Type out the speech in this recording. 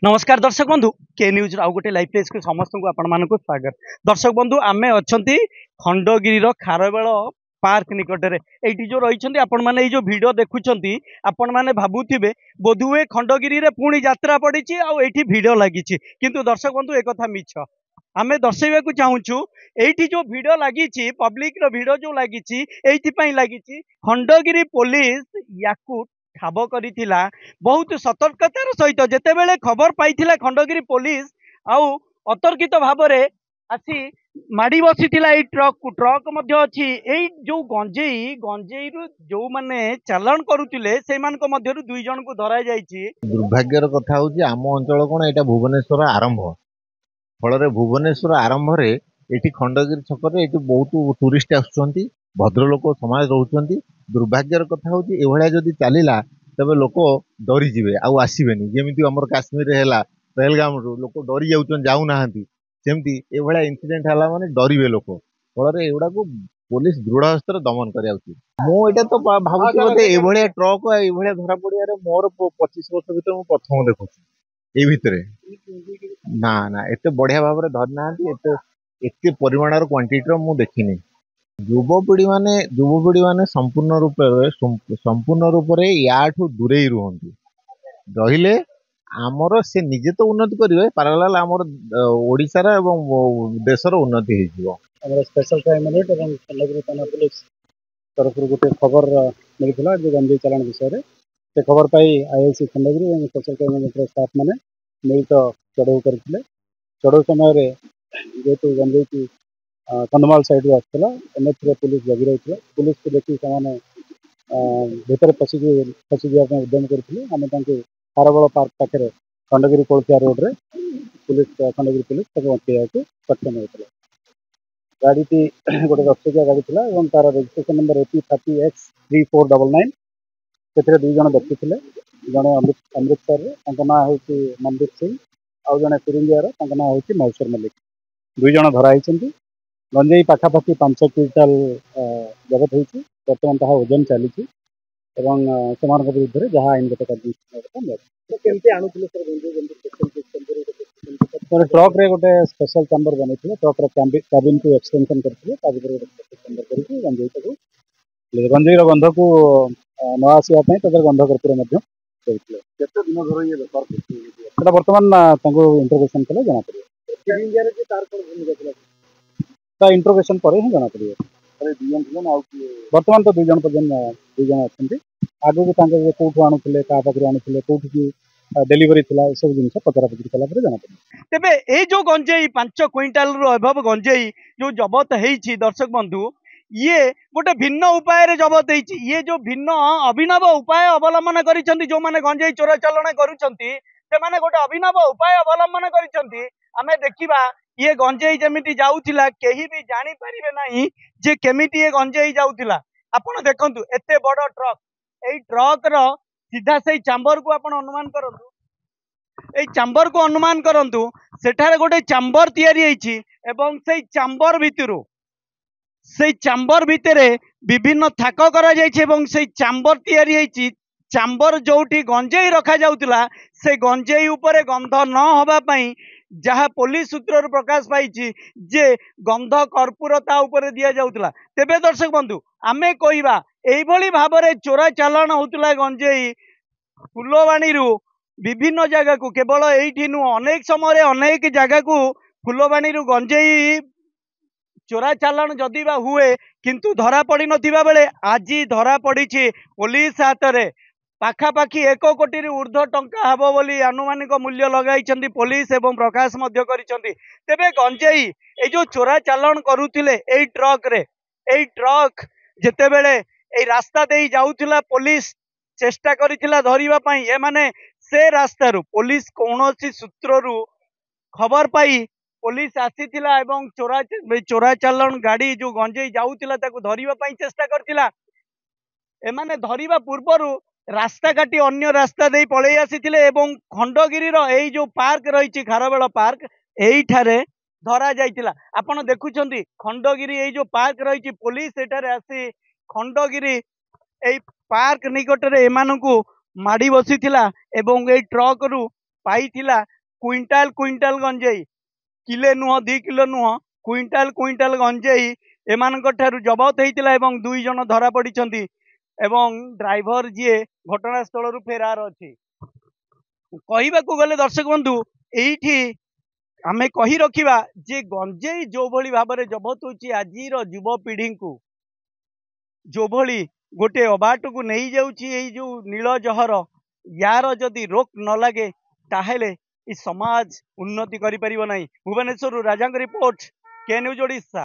नमस्कार दर्शक बंधु के न्यूज आउ गोटे लाइव पेज को समस्त को आपण मानक स्वागत। दर्शक बंधु आमे अछंती खंडगिरी खारबेल पार्क निकट में ये जो रही आपण मैंने जो वीडियो देखुंत आपण मैंने भावुवे बोधुए खंडगिरी रे पुणी यात्रा पड़ी आठी भिड़ लगी किंतु दर्शक बंधु एक कथा मिछ आमे दर्शाइबा चाहूँ एठी जो भिड़ लगी पब्लिक रो भिड़ जो लगी लगी खंडगिरी पुलिस याकू ठाब करिथिला बहुत सतर्कतार सहित जेतेबेले खबर पाइथिला खंडगिरी पुलिस आउ अतर्कित भावरे आसी माड़ी बसीथिला ए ट्रक मध्य अछि एई जो गंजेई रु जो माने चालान करुतिले से मानक मध्य रु दुई जन को धरा जायछि। दुर्भाग्यर कथा होची आम अंचल कोन एटा भुवनेश्वर आरंभ फल भुवनेश्वर आरंभ रे एटी खंडगिरी छक रे एटी बहुत टूरिस्ट आसुचंती भद्रलोक समाज रोचंती। दुर्भाग्यर कथा होची एभळ्या जदी चलीला तबे लोक डरी जिवे आउ आसीबेनी जेमिति हमर काश्मीर रे हैला पहलगाम रो लोक डरी जाउचन जाउ नाहंती सेमती एभळ्या इंसिडेंट हला माने डरिवे लोक फल रे एउडा को पुलिस दृढ़ हस्तर दमन करिया उचित। मो एटा तो भाबुची बोते एभळ्या ट्रक एभळ्या धरा पड़िया रे मोर 25 वर्ष भीतर मु प्रथम देखुची ए भितरे ना ना एते बढ़िया भाव रे धरि नाहंती एते परिमाणर क्वांटिटी रो मु देखिनी। युवपीढ़ी माने संपूर्ण रूप रे याठू दूरे रुहंती रहिले आमर से निजे तो उन्नति करिवे पैरेलल आमर ओडिसा रा एवं देशर उन्नति हे जिवो। हमर स्पेशल क्राइम यूनिट एवं खंडगिरी थाना पुलिस तरफ गोटे खबर मिलता जो गंजेई चालान विषय में से खबर पाई आईआईसी खंडगिरी और स्पेशल क्राइम यूनिट स्टाफ मैंने मिलित चढ़ऊ करते चढ़ऊ समय जेहेतु गंजेई की कंधमाल साइड आसला एनएच पुलिस जगि रही पुलिस को देखिए भीतर फसी जावाई उद्यम करते आम खारबल पार्क पाखे खंडगिरी कोलथिया रोड रे पुलिस खंडगिरी पुलिस अटकैया सक्षम होता। गाड़ी टी गोटे रक्षकिया गाड़ी थी और तार रजिस्ट्रेशन नंबर AP30X3499 से दुई जन व्यक्ति थे जड़े अमृतसर ना हूँ मनदीप सिंह आउ जड़े फिरिंगियार ना हूँ महेश्वर मल्लिक दुई जन धराई गंजेई पाखापाखि 5 क्विंटाल जगत होती बर्तमान ताहा ओजन चली विरुद्ध जहाँ आईनगत कार्यानुष्ठान ट्रक रे गोटे स्पेशल चैम्बर बनी ट्रक कैबिन को एक्सटेंशन करते चैम्बर करके गंजेई गंध को न आसवाई गंध कर्पूर बर्तमान इंटरवेशन कले जना पड़े इंटरवेशन पर ही जना पड़े बर्तमान तो दुई जन अच्छा आगे कौटू आणुले क्या पाखे आणुले कौटी डेलीवरी थिला सब जिन पचरा पचरी कला जना पड़े। तेबे ए जो गंजेई 5 क्विंटाल रो अभाव गंजेई जो जबत हेछि दर्शक बंधु ये गोटे भिन्न उपाय रे जबत हेछि ये जो भिन्न अभिनव उपाय अवलंबन करिसंती जो माने गंजेई चोरा चालान करूछंती से माने गोटे अभिनव उपाय अवलंबन करिसंती। आमे देखिबा ये गंजेई जमिति जाउथिला केही भी जानि परिबे नाही जे केमिति ये गंजेई जाउथिला। आपण देखंतु एते बड़ ट्रक एई ट्रक रो सीधा सेई चैम्बर को आपण अनुमान करंतु एई चैम्बर को अनुमान करंतु सेठारे गोटे चैम्बर तयारी हेछि एवं सेई चैम्बर भितरु सेई चैम्बर भितरे विभिन्न थाक करा जायछि एवं सेई चैम्बर तयारी हेछि चैम्बर जोठी गंजेई रखा जाउतिला से गंजेई उपरे गंध न होबा पई जहाँ पुलिस सूत्र प्रकाश पाई जे गंध कर्पूर ता ऊपर दिया जाउतिला। तेबे दर्शक बंधु आमे कहिबा एई भली भाबरे चोरा चालान होउतिला गंजेई फुलवाणी रु विभिन्न जगह को केवल एठी नु अनेक समय अनेक जगह को फुलवाणी रु गंजेई चोरा चालान जदि बा हुए किंतु धरा पड़ी नथिबा बेले आज धरा पड़ी पुलिस हाथ रे पाखापाखि 1 कोटी ऊर्ध्व टंका हबो बोली आनुमानिक मूल्य लगाई पुलिस एवं प्रकाश मध्य करिसेंती। तेबे गंजेई ए जो चोरा चालान करुथिले एई ट्रक रे एई ट्रक जेतेबेले एई रास्ता देई जाउथिला पुलिस चेष्टा करिथिला धरिबा पई ए माने से रास्ता रु पुलिस कोनोसी सूत्र रु खबर पाई पुलिस आसीथिला एवं चोरा चालान गाड़ी जो गंजेई जाउथिला ताकू धरिबा पई चेष्टा करथिला ए माने धरिबा पूर्वरु रास्ता काटी अन्य रास्ता दे पलि आसी खंडगिरी एई जो पार्क रही खारबेल पार्क एठारे धरा जाइतिला। आपण देखुछंती खंडगिरी एई जो पार्क रही पुलिस एठारे आसी खंडगिरी एई पार्क निकट रे एमानकू माड़ी बसीथिला एवं एई ट्रक रु पाइथिला क्विंटाल क्विंटाल गंजेई किले नुह 2 किलो नुह क्विंटाल क्विंटाल गंजेई एमानक ठारू जबत होइतिला एवं 2 जन धरा पड़िछंती एवं ड्राइवर जी घटनास्थल रु फेरार अछि कहबाकू गले दर्शक बंधु एठी आमे कही रखिबा जे गंजेई जो भली भाबरे जबत होची आजीर युवपीढ़ी को जो भली गोटे अबाट को नहीं जाउची एई जो नील जहर यार जदि रोक न लगे ताहेले ई समाज उन्नति करि परिबो नाही। भुवनेश्वर राजांग रिपोर्ट के न्यूज ओडिशा।